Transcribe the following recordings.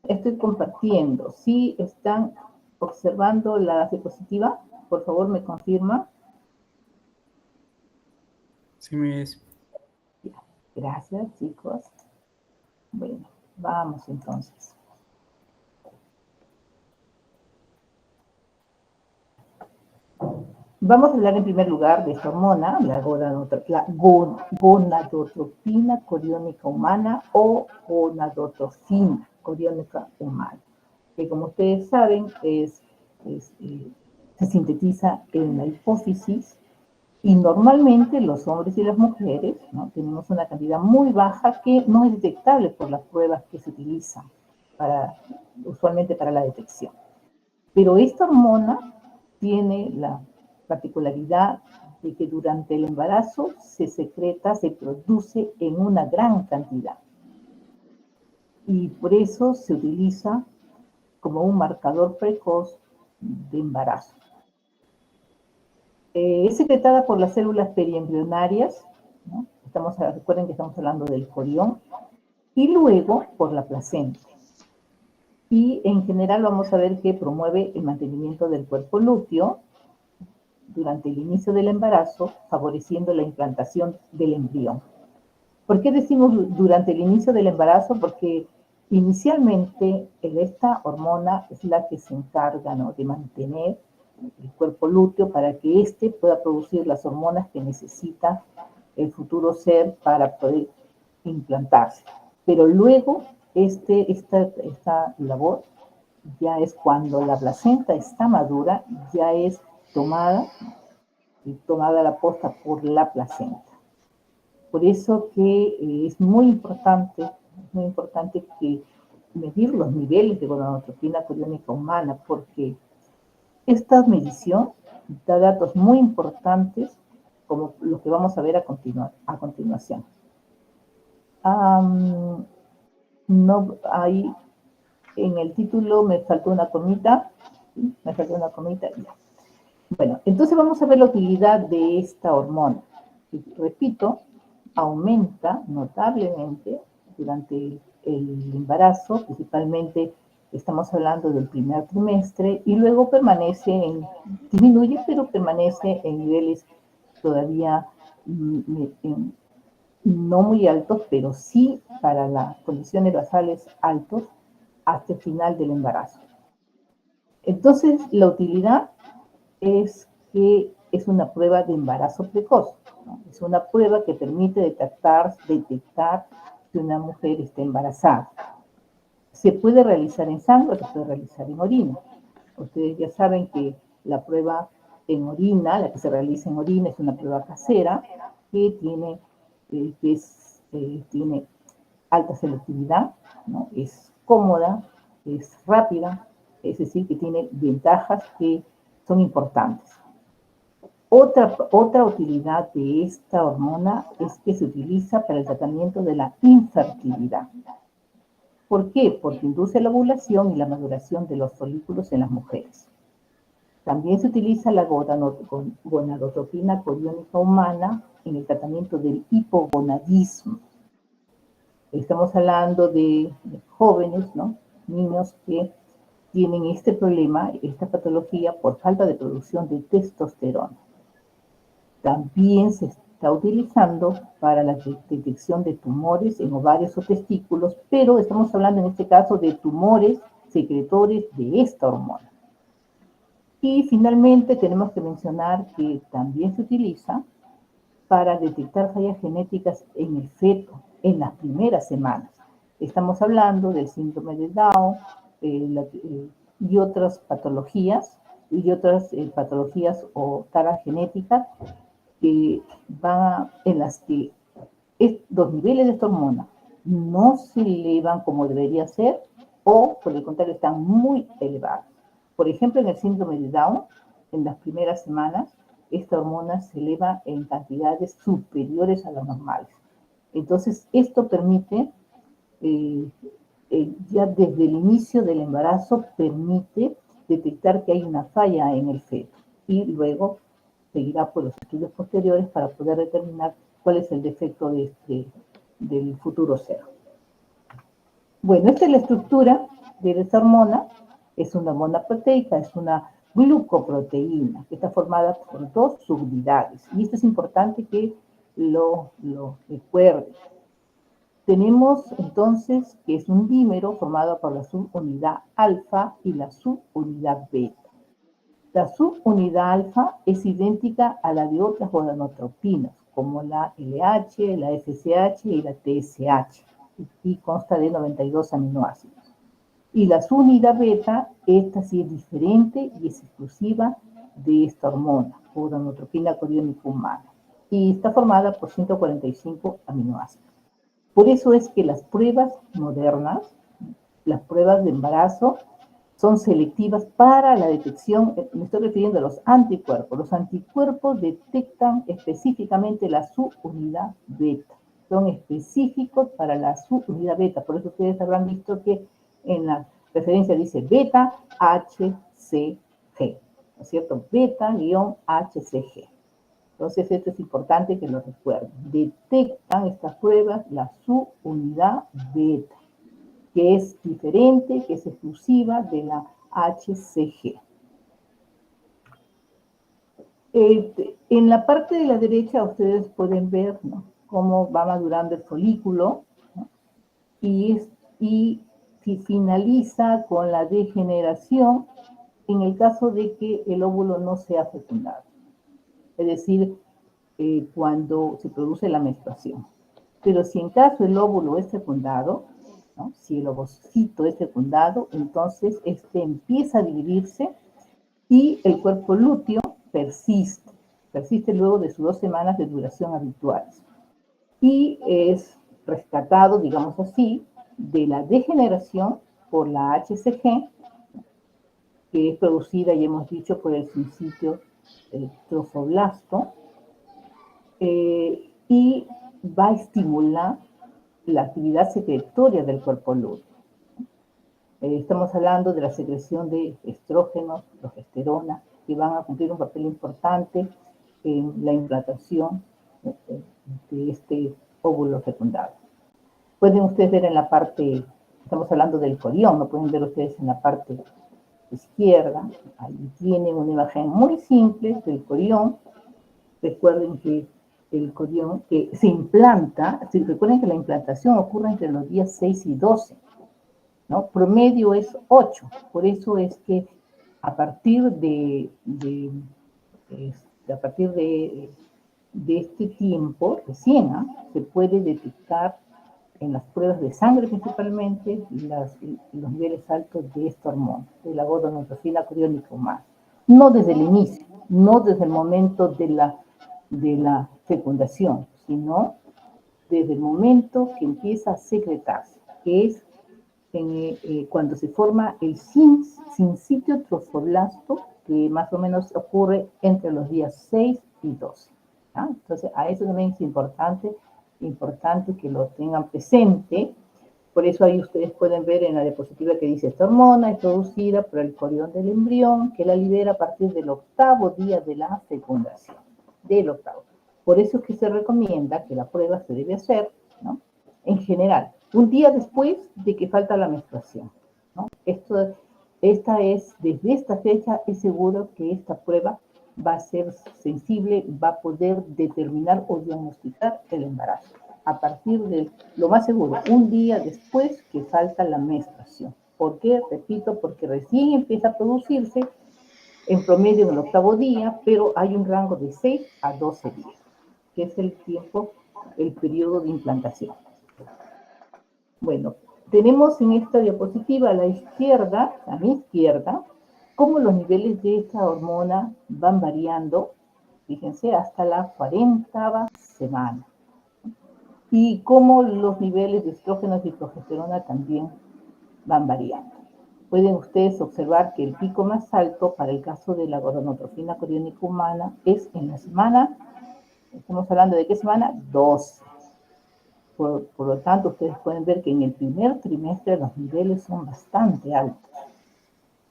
Estoy compartiendo. Si están observando la diapositiva, por favor me confirma. Sí, Miss. Gracias, chicos. Bueno, vamos entonces. Vamos a hablar en primer lugar de esta hormona, la gonadotropina coriónica humana o gonadotrofina coriónica humana, que como ustedes saben se sintetiza en la hipófisis y normalmente los hombres y las mujeres, ¿no?, tenemos una cantidad muy baja que no es detectable por las pruebas que se utilizan usualmente para la detección. Pero esta hormona tiene la particularidad de que durante el embarazo se secreta, se produce en una gran cantidad. Y por eso se utiliza como un marcador precoz de embarazo. Es secretada por las células periembrionarias, ¿no? Recuerden que estamos hablando del corión, y luego por la placenta. Y en general vamos a ver que promueve el mantenimiento del cuerpo lúteo durante el inicio del embarazo, favoreciendo la implantación del embrión. ¿Por qué decimos durante el inicio del embarazo? Porque inicialmente esta hormona es la que se encarga, ¿no?, de mantener el cuerpo lúteo para que éste pueda producir las hormonas que necesita el futuro ser para poder implantarse. Pero luego esta labor ya es cuando la placenta está madura, ya es tomada la posta por la placenta. Por eso que es muy importante que medir los niveles de gonadotropina coriónica humana, porque esta medición da datos muy importantes como los que vamos a ver a continuación. No hay, en el título me faltó una comita, ya. Bueno, entonces vamos a ver la utilidad de esta hormona. Y repito, aumenta notablemente durante el embarazo, principalmente estamos hablando del primer trimestre, y luego disminuye, pero permanece en niveles todavía no muy altos, pero sí para las condiciones basales altos hasta el final del embarazo. Entonces, la utilidad es que es una prueba de embarazo precoz, ¿no? Es una prueba que permite detectar si una mujer está embarazada. Se puede realizar en sangre, se puede realizar en orina. Ustedes ya saben que la prueba en orina, la que se realiza en orina, es una prueba casera que tiene alta selectividad, ¿no? Es cómoda, es rápida, es decir, que tiene ventajas que son importantes. Otra utilidad de esta hormona es que se utiliza para el tratamiento de la infertilidad. ¿Por qué? Porque induce la ovulación y la maduración de los folículos en las mujeres. También se utiliza la gonadotropina coriónica humana en el tratamiento del hipogonadismo. Estamos hablando de jóvenes, ¿no?, niños que tienen este problema, esta patología por falta de producción de testosterona. También se está utilizando para la detección de tumores en ovarios o testículos, pero estamos hablando en este caso de tumores secretores de esta hormona. Y finalmente tenemos que mencionar que también se utiliza para detectar fallas genéticas en el feto en las primeras semanas. Estamos hablando del síndrome de Down y otras patologías, o taras genéticas en las que los niveles de esta hormona no se elevan como debería ser, o por el contrario están muy elevados. Por ejemplo, en el síndrome de Down, en las primeras semanas, esta hormona se eleva en cantidades superiores a las normales. Entonces, esto permite, ya desde el inicio del embarazo, permite detectar que hay una falla en el feto y luego seguirá por los estudios posteriores para poder determinar cuál es el defecto del futuro ser. Bueno, esta es la estructura de esta hormona es una hormona proteica, es una glucoproteína, que está formada por dos subunidades. Y esto es importante que lo recuerden. Tenemos entonces que es un dímero formado por la subunidad alfa y la subunidad beta. La subunidad alfa es idéntica a la de otras gonadotropinas, como la LH, la FSH y la TSH, y consta de 92 aminoácidos. Y la subunidad beta, esta sí es diferente y es exclusiva de esta hormona, gonadotropina coriónica humana, y está formada por 145 aminoácidos. Por eso es que las pruebas modernas, las pruebas de embarazo, son selectivas para la detección, me estoy refiriendo a los anticuerpos. Los anticuerpos detectan específicamente la subunidad beta. Son específicos para la subunidad beta. Por eso ustedes habrán visto que en la referencia dice beta HCG, ¿no es cierto? Beta-HCG. Entonces, esto es importante que lo recuerden. Detectan estas pruebas la subunidad beta, que es diferente, que es exclusiva de la HCG. En la parte de la derecha ustedes pueden ver, ¿no?, cómo va madurando el folículo, ¿no?, y finaliza con la degeneración en el caso de que el óvulo no sea fecundado. Es decir, cuando se produce la menstruación. Pero si en caso el óvulo es fecundado, ¿no?, si el ovocito es fecundado, entonces este empieza a dividirse y el cuerpo lúteo persiste luego de sus 2 semanas de duración habituales. Y es rescatado, digamos así, de la degeneración por la HCG, que es producida, ya hemos dicho, por el sincitio trofoblasto, y va a estimular la actividad secretoria del cuerpo lúteo. Estamos hablando de la secreción de estrógenos, progesterona, que van a cumplir un papel importante en la implantación de este óvulo fecundado. Pueden ustedes ver en la parte, estamos hablando del corión, lo pueden ver ustedes en la parte izquierda, ahí tienen una imagen muy simple del corión. Recuerden que el corión que se implanta, recuerden que la implantación ocurre entre los días 6 y 12, ¿no? Promedio es 8, por eso es que a partir de este tiempo recién se puede detectar en las pruebas de sangre principalmente los niveles altos de esta hormona, de la gonadotropina coriónica humana. No desde el inicio, no desde el momento de la fecundación, sino desde el momento que empieza a secretarse, que es cuando se forma el sincitio trofoblasto, que más o menos ocurre entre los días 6 y 12. ¿Ah? Entonces, a eso también es importante que lo tengan presente. Por eso ahí ustedes pueden ver en la diapositiva que dice: esta hormona es producida por el corión del embrión, que la libera a partir del 8º día de la fecundación. Del 8º. Por eso es que se recomienda que la prueba se debe hacer, ¿no?, en general, un día después de que falta la menstruación, ¿no? Desde esta fecha es seguro que esta prueba va a ser sensible, va a poder determinar o diagnosticar el embarazo. A partir de, lo más seguro, un día después que falta la menstruación. ¿Por qué? Repito, porque recién empieza a producirse en promedio en el 8º día, pero hay un rango de 6 a 12 días, que es el tiempo, el periodo de implantación. Bueno, tenemos en esta diapositiva a la izquierda, a mi izquierda, cómo los niveles de esta hormona van variando, fíjense, hasta la 40ª semana. Y cómo los niveles de estrógenos y progesterona también van variando. Pueden ustedes observar que el pico más alto para el caso de la gonadotropina coriónica humana es en la semana, estamos hablando de qué semana, 12. Por lo tanto, ustedes pueden ver que en el primer trimestre los niveles son bastante altos.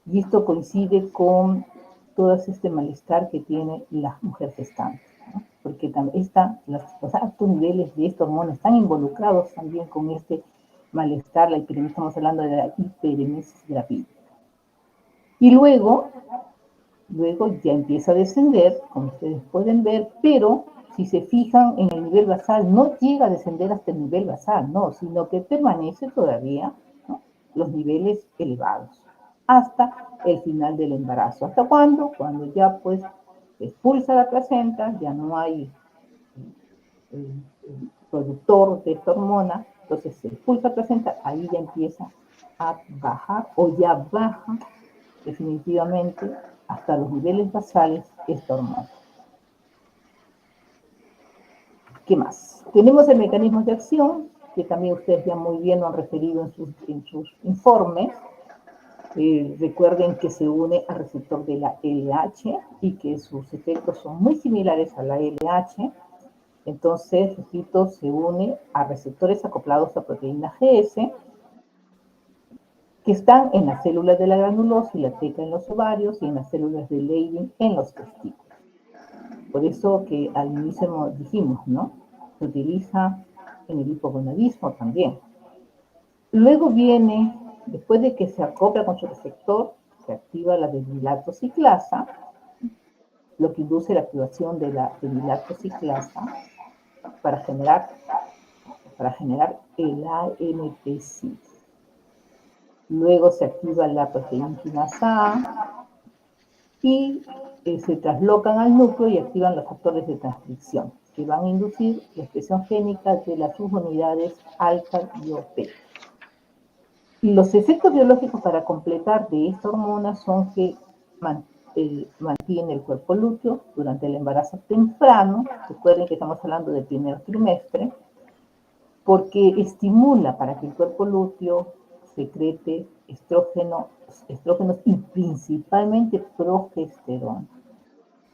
Y esto coincide con todo este malestar que tiene la mujer gestante, ¿no? Porque los altos niveles de esta hormona están involucrados también con este malestar, la hiperemesis, estamos hablando de la hiperemesis gravídica. Y luego ya empieza a descender, como ustedes pueden ver, pero si se fijan en el nivel basal, no llega a descender hasta el nivel basal, no, sino que permanece todavía, ¿no?, los niveles elevados, hasta el final del embarazo. ¿Hasta cuándo? Cuando ya pues se expulsa la placenta, ya no hay el productor de esta hormona, entonces se expulsa la placenta, ahí ya empieza a bajar o ya baja definitivamente hasta los niveles basales esta hormona. ¿Qué más? Tenemos el mecanismo de acción, que también ustedes ya muy bien lo han referido en sus informes. Recuerden que se une al receptor de la LH y que sus efectos son muy similares a la LH. Entonces, repito, se une a receptores acoplados a proteína GS, que están en las células de la granulosa y la teca en los ovarios y en las células de Leydig en los testículos. Por eso que al inicio dijimos, ¿no?, se utiliza en el hipogonadismo también. Luego viene, después de que se acopla con su receptor, se activa la desvilactociclasa, lo que induce la activación de la desvilactociclasa para generar el AMP6. Luego se activa la proteína A y se traslocan al núcleo y activan los factores de transcripción, que van a inducir la expresión génica de las subunidades alfa y OP. Y los efectos biológicos para completar de esta hormona son que mantiene el cuerpo lúteo durante el embarazo temprano. Recuerden que estamos hablando del primer trimestre, porque estimula para que el cuerpo lúteo secrete estrógenos y principalmente progesterona.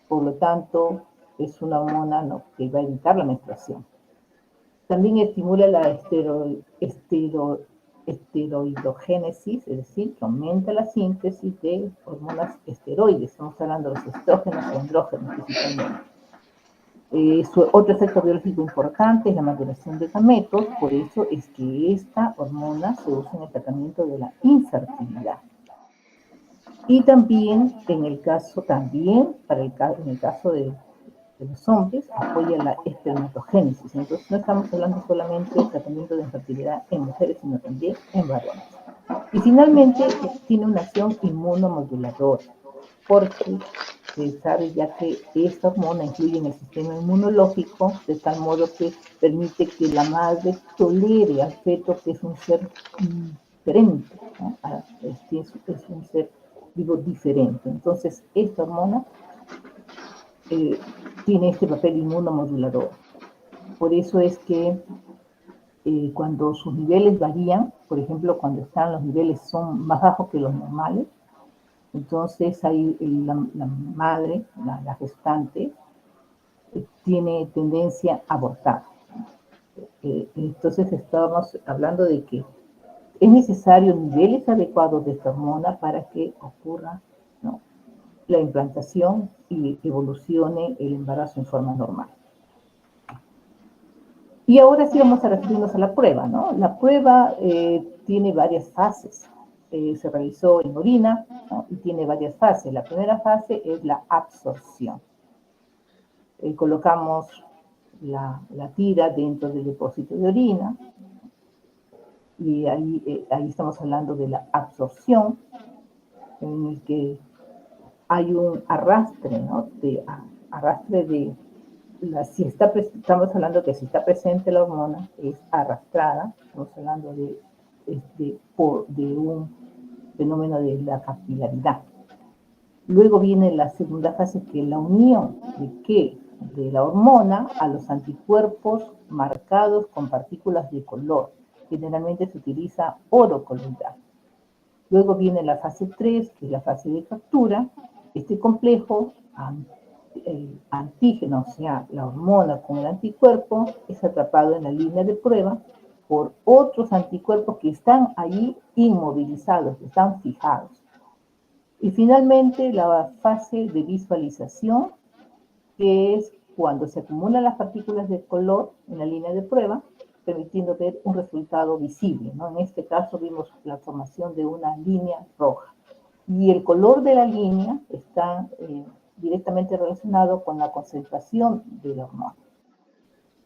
Por lo tanto, es una hormona, ¿no?, que va a evitar la menstruación. También estimula la esteroidogénesis, es decir, que aumenta la síntesis de hormonas esteroides. Estamos hablando de los estrógenos y andrógenos principalmente. Otro efecto biológico importante es la maduración de gametos, por eso es que esta hormona se usa en el tratamiento de la infertilidad. Y también, en el caso de los hombres, apoya la espermatogénesis. Entonces, no estamos hablando solamente del tratamiento de infertilidad en mujeres, sino también en varones. Y finalmente, tiene una acción inmunomoduladora, porque se sabe ya que esta hormona influye en el sistema inmunológico de tal modo que permite que la madre tolere al feto, que es un ser diferente, ¿no? Es un ser, digo, diferente. Entonces, esta hormona tiene este papel inmunomodulador. Por eso es que cuando sus niveles varían, por ejemplo, cuando los niveles son más bajos que los normales, entonces ahí la madre, la gestante, tiene tendencia a abortar. Entonces estábamos hablando de que es necesario niveles adecuados de esta hormona para que ocurra, ¿no?, la implantación y evolucione el embarazo en forma normal. Y ahora sí vamos a referirnos a la prueba, ¿no? La prueba tiene varias fases. Se realizó en orina, ¿no?, y tiene varias fases. La primera fase es la absorción. Colocamos la tira dentro del depósito de orina y ahí estamos hablando de la absorción, en el que hay un arrastre, ¿no?, estamos hablando que si está presente la hormona, es arrastrada. Estamos hablando de un fenómeno de la capilaridad. Luego viene la segunda fase, que es la unión de la hormona a los anticuerpos marcados con partículas de color. Generalmente se utiliza oro coloidal. Luego viene la fase 3, que es la fase de captura. Este complejo antígeno, o sea, la hormona con el anticuerpo, es atrapado en la línea de prueba por otros anticuerpos que están ahí inmovilizados, que están fijados. Y finalmente la fase de visualización, que es cuando se acumulan las partículas de color en la línea de prueba permitiendo ver un resultado visible, ¿no? En este caso vimos la formación de una línea roja. Y el color de la línea está directamente relacionado con la concentración de la hormona.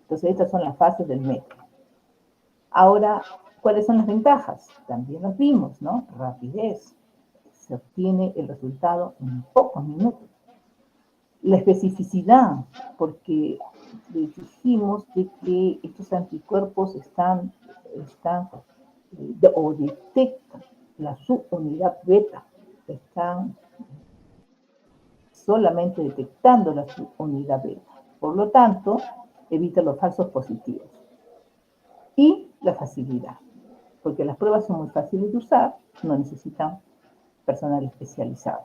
Entonces, estas son las fases del método. Ahora, ¿cuáles son las ventajas? También las vimos, ¿no? Rapidez. Se obtiene el resultado en pocos minutos. La especificidad, porque dijimos de que estos anticuerpos o detectan la subunidad beta, están solamente detectando la subunidad beta. Por lo tanto, evita los falsos positivos. Y la facilidad, porque las pruebas son muy fáciles de usar, no necesitan personal especializado.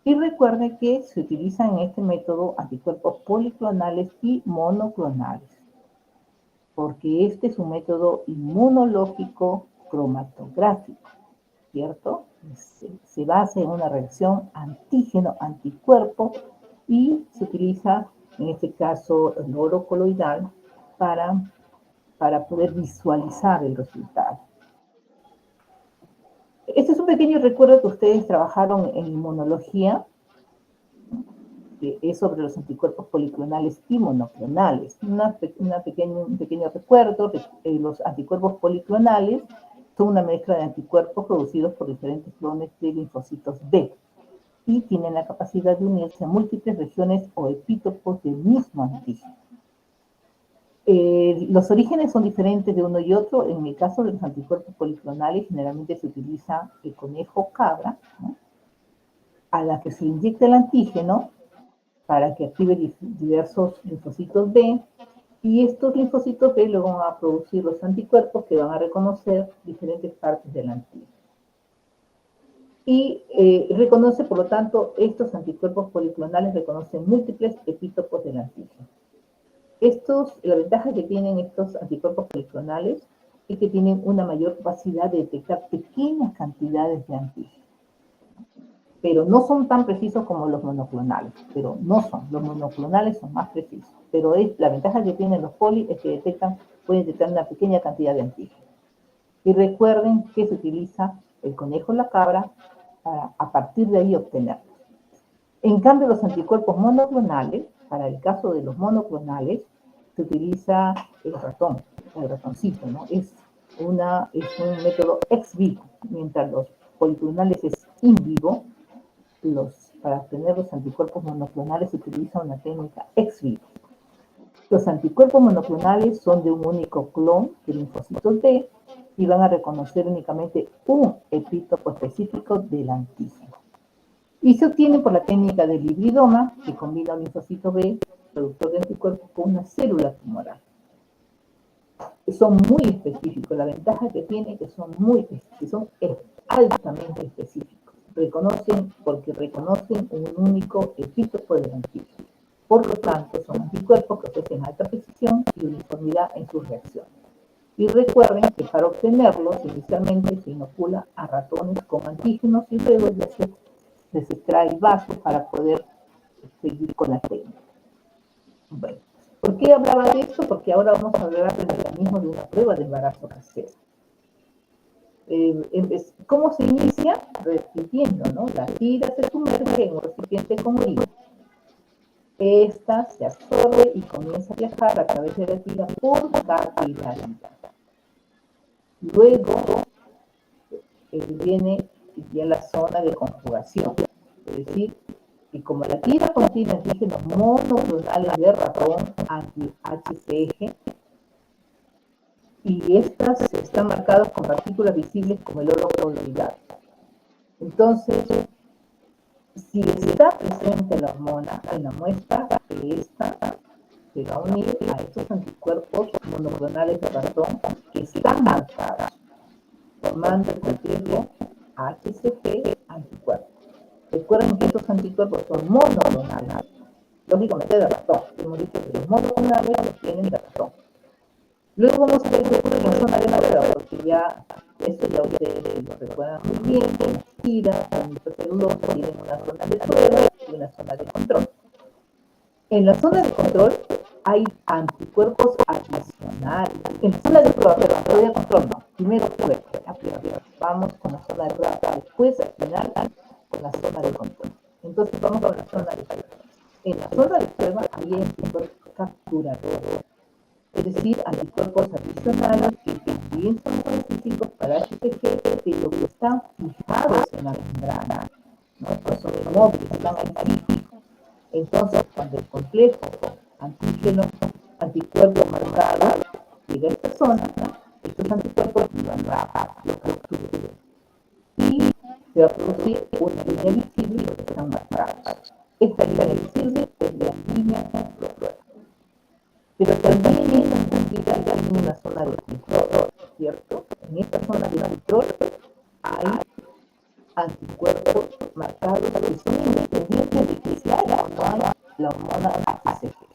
Y recuerde que se utilizan en este método anticuerpos policlonales y monoclonales, porque este es un método inmunológico cromatográfico, ¿cierto? Se basa en una reacción antígeno-anticuerpo y se utiliza, en este caso, el oro coloidal para poder visualizar el resultado. Este es un pequeño recuerdo que ustedes trabajaron en inmunología, que es sobre los anticuerpos policlonales y monoclonales. Un pequeño recuerdo, los anticuerpos policlonales son una mezcla de anticuerpos producidos por diferentes clones de linfocitos B y tienen la capacidad de unirse a múltiples regiones o epítopos del mismo antígeno. Los orígenes son diferentes de uno y otro. En el caso de los anticuerpos policlonales, generalmente se utiliza el conejo cabra, ¿no?, a la que se inyecta el antígeno para que active diversos linfocitos B, y estos linfocitos B luego van a producir los anticuerpos que van a reconocer diferentes partes del antígeno. Y reconoce, por lo tanto, estos anticuerpos policlonales reconocen múltiples epítopos del antígeno. La ventaja que tienen estos anticuerpos policlonales es que tienen una mayor capacidad de detectar pequeñas cantidades de antígeno. Pero no son tan precisos como los monoclonales, los monoclonales son más precisos, pero la ventaja que tienen los poli es que pueden detectar una pequeña cantidad de antígeno. Y recuerden que se utiliza el conejo o la cabra para a partir de ahí obtenerlos. En cambio, los anticuerpos monoclonales, para el caso de los monoclonales, se utiliza el ratoncito, ¿no? Es un método ex vivo, mientras los policlonales es in vivo. Para obtener los anticuerpos monoclonales se utiliza una técnica ex vivo. Los anticuerpos monoclonales son de un único clon de linfocitos B y van a reconocer únicamente un epítopo específico del antígeno. Y se obtienen por la técnica del hibridoma, que combina un linfocito B, productor de anticuerpos, con una célula tumoral. Son muy específicos. La ventaja que tienen es que son altamente específicos. Porque reconocen un único epítopo del antígeno. Por lo tanto, son anticuerpos que ofrecen alta precisión y uniformidad en sus reacciones. Y recuerden que para obtenerlos, inicialmente se inocula a ratones con antígenos y luego ya se les extrae vasos para poder seguir con la técnica. Bueno, ¿por qué hablaba de esto? Porque ahora vamos a hablar del mecanismo de una prueba de embarazo casero. ¿Cómo se inicia? Repitiendo, ¿no? La tira se sumerge en un recipiente con orina. Esta se absorbe y comienza a viajar a través de la tira por capilaridad. Luego viene ya la zona de conjugación, es decir, que como la tira contiene antígenos monoclonales de ratón anti-HCG, y estas están marcadas con partículas visibles como el oro coloidal. Entonces, si está presente la hormona en la muestra, esta se va a unir a estos anticuerpos monoclonales de ratón que están marcados, formando el complejo HCG anticuerpos. Recuerden que estos anticuerpos son monoclonales, lógicamente de ratón. Hemos dicho que los monoclonales los tienen de ratón. Luego vamos a ver qué ocurre en la zona de la prueba, porque esto ya ustedes lo recuerdan muy bien, que las tiras, la nitrocelulosa tienen una zona de prueba y una zona de control. En la zona de control hay anticuerpos adicionales. En la zona de prueba, pero en la de control no. Primero prueba, vamos con la zona de prueba, después al final con la zona de control. Entonces vamos con la zona de prueba. En la zona de prueba hay anticuerpos capturadores, es decir, anticuerpos adicionales que también son específicos para IgG, pero que están fijados en la membrana, ¿no? Son inmóviles, están ahí. Entonces, cuando el complejo antígeno, anticuerpo marcado llega a esta zona, estos anticuerpos lo capturan y se va a producir una línea visible que están marcadas. Esta línea visible es la línea de prueba. Pero también en la cantidad hay una zona de control, ¿cierto? En esta zona de control hay anticuerpos marcados que son independientes de que se haya o no haya la hormona HCG.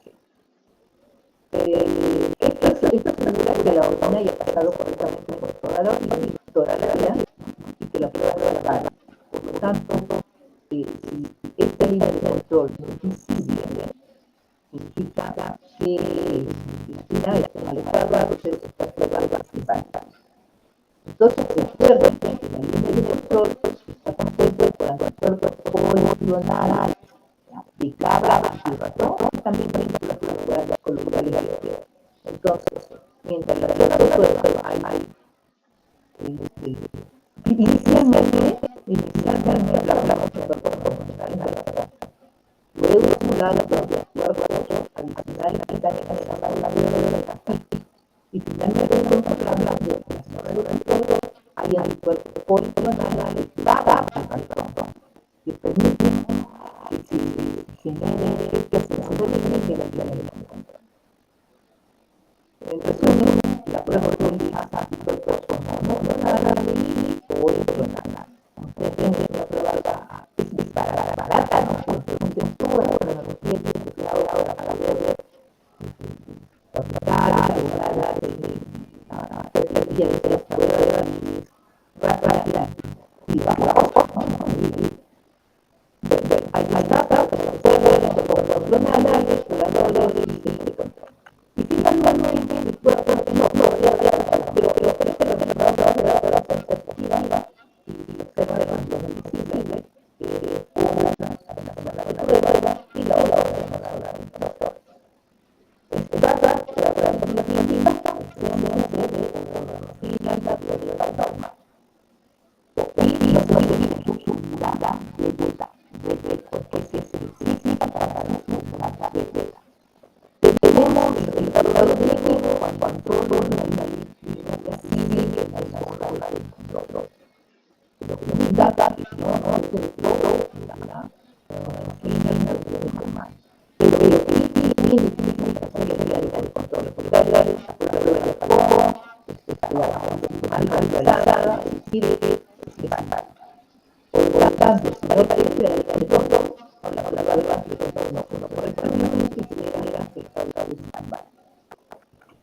Esto asegura que la hormona haya pasado correctamente por toda la orina y toda la vía y que la prueba sea válida. Por lo tanto, si esta línea de control no es visible, significa que al final al estar bajo se está probando participantes. Entonces, recuerden que la línea de control está compuesta por anticuerpos poligonales de cada antirratón y también por las colaterales. Entonces, mientras la zona de prueba hay inicialmente hablamos de cuerpos poligonales, luego simulados por anticuerpos adicionales que están en la biología. Y finalmente encontramos que en la zona de control hay anticuerpos poligonales cada antirratón que permiten que se genere esta sensibilidad que la línea de control. En resumen, la prueba utiliza anticuerpos monoclonales y poligonales. Ustedes ven que la prueba es barata, ¿no? Porque con textura, pero no requiere que ahora para ver tecnología de tres pruebas rápida y baja. Hay etapas, hormonales, curadores y de control. Y finalmente, el cuerpo no podría haber, pero parece que no va a la perspectiva y observar lo visible, una la prueba y la otra de control. Se trata de la planificación y los objetivos su mirada de vuelta, porque se necesita para la mirada de vuelta. Tenemos el resultado definitivo cuando una línea civil en la zona del control. Lo que nos data que no es el todo, la final de más. Pero que es difícil hacer la área de control porque la prueba de cómo mal realizada, decide que falta. Por lo tanto, si no aparece la área de control, la prueba de control no fue correctamente y se genera que falta de stand-by.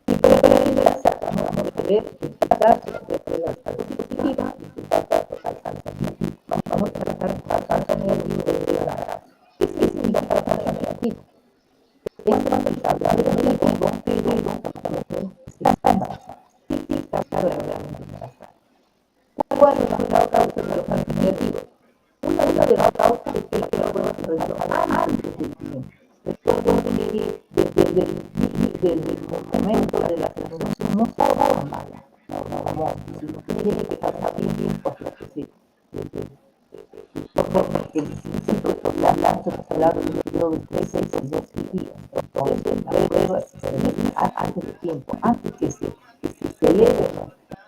Y para finalizar, vamos a ver que quizás la prueba está positiva y que falta falsa negativa. Vamos a tratar falsa negativa de la grasa. ¿Qué significa falsa negativa? Es cuando se habla de negativo, pero está embarazada. Sí, está realmente embarazada. ¿Cuál es la causa de los falsos negativos? Una de las causas es que la prueba se realizó antes del tiempo. Recuerden que desde el momento de la fecundación no se forma la hormona, sino que tiene que pasar tiempo hasta que se la palabra del periodo de 13 y 12 días. Entonces, la prueba se realiza antes de tiempo, antes que se celebre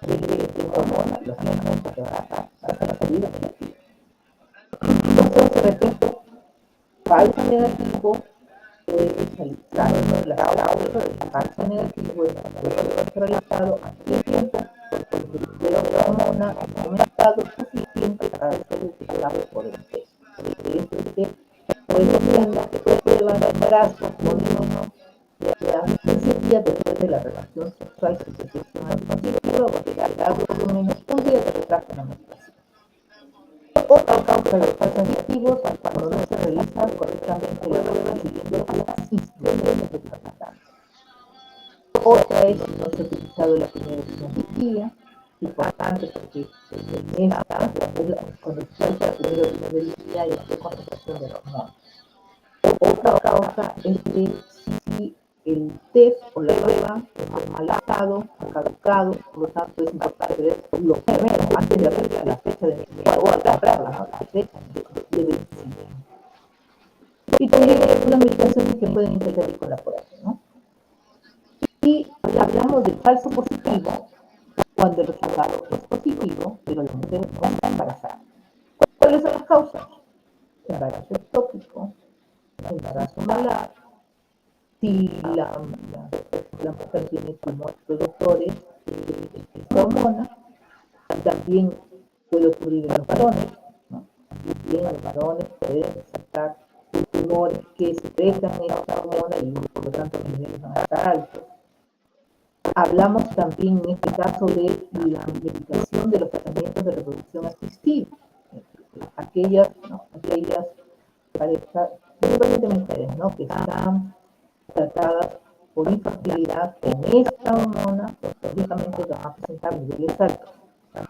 de hormona, lógicamente que va a salir negativa. Entonces, repito, falso negativo puede realizar la causa del falso negativo es realizado antes de tiempo porque el periodo de hormona ha aumentado suficiente para ser detectado por el peso. Podemos ver que puede llevar embarazo por lo menos de 15 días después de la relación sexual que se gestiona positiva o que da por lo menos un día de retraso en la menstruación. Otra causa de los falsos negativos es cuando no se realiza correctamente la prueba siguiendo las instrucciones del tratante. Otra es si no se ha utilizado la primera opción del día, importante porque en esta, cuando se usa la primera opción del día, hay una concentración de hormonas. Otra causa es que si el test o la prueba está en mal estado, ha caducado, por lo tanto es importante ver lo primero, antes de abrir la fecha de vencimiento, o al comprarla, ¿no? La fecha de vencimiento. Y también hay algunas medicaciones que pueden interferir con la prueba, ¿no? Y hablamos del falso positivo cuando el resultado es positivo, pero la mujer no está embarazada. ¿Cuáles son las causas? Embarazo ectópico, embarazo malar, si la mujer tiene tumores productores de esta hormona, también puede ocurrir en los varones, ¿no? También los varones pueden presentar tumores que secretan esta hormona y por lo tanto los niveles van a estar altos. Hablamos también en este caso de la medicación de los tratamientos de reproducción asistida. Aquellas parejas, principalmente mujeres, ¿no? Que están tratadas por infertilidad en esta hormona, lógicamente van a presentar niveles altos,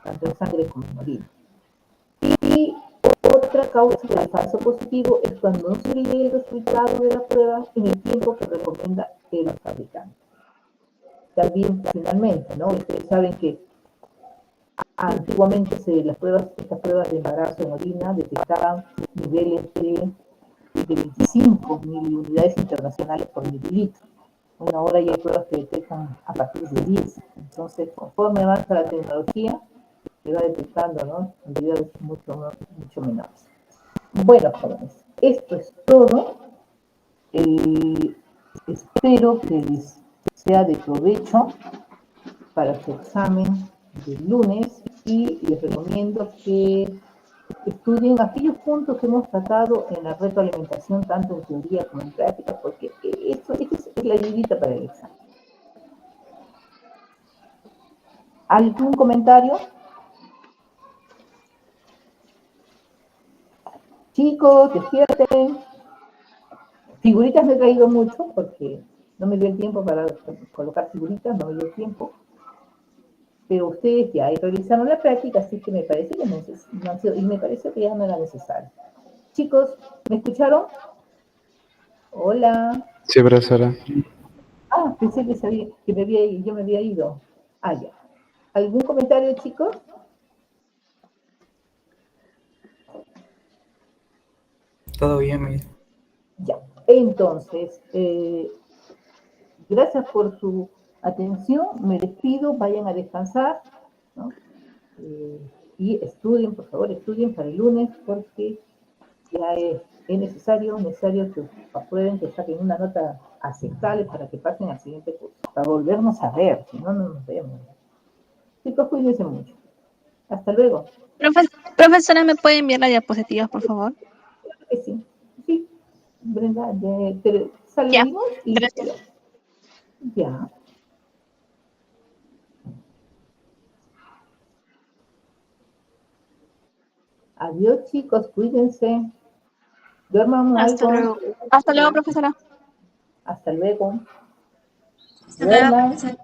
tanto en sangre como en orina. Y otra causa del falso positivo es cuando no se lee el resultado de la prueba en el tiempo que recomienda el fabricante. También, finalmente, ¿no? Ustedes saben que antiguamente estas pruebas de embarazo en orina detectaban niveles de 25 miliunidades internacionales por mililitro. Bueno, ahora ya hay pruebas que detectan a partir de 10. Entonces, conforme avanza la tecnología, se va detectando, ¿no? Cantidades mucho menores. Bueno, jóvenes, esto es todo. Espero que les sea de provecho para su examen del lunes y les recomiendo que estudien aquellos puntos que hemos tratado en la retroalimentación, tanto en teoría como en práctica, porque esto es la ayudita para el examen. ¿Algún comentario? Chicos, despierten. Figuritas me he traído mucho porque no me dio el tiempo para colocar figuritas, no me dio el tiempo. Pero ustedes ya realizaron la práctica, así que me parece que me parece que ya no era necesario. Chicos, ¿me escucharon? Hola. Sí, profesora. Ah, pensé que yo me había ido. Ah, ya. ¿Algún comentario, chicos? Todo bien, Miguel. Ya. Entonces, gracias por su atención. Me despido. Vayan a descansar, ¿no? Y estudien, por favor, estudien para el lunes porque ya es necesario que aprueben, que saquen una nota aceptable para que pasen al siguiente curso, para volvernos a ver, si no, no nos vemos. Chicos, cuídense mucho. Hasta luego. Profesora, ¿me puede enviar las diapositivas, por favor? Claro que sí. Sí, Brenda, Ya, salimos y gracias. ya. Adiós, chicos, cuídense. Duerman Hasta algo. luego. Hasta luego, profesora. Hasta luego. Hasta luego, Duerman. profesora.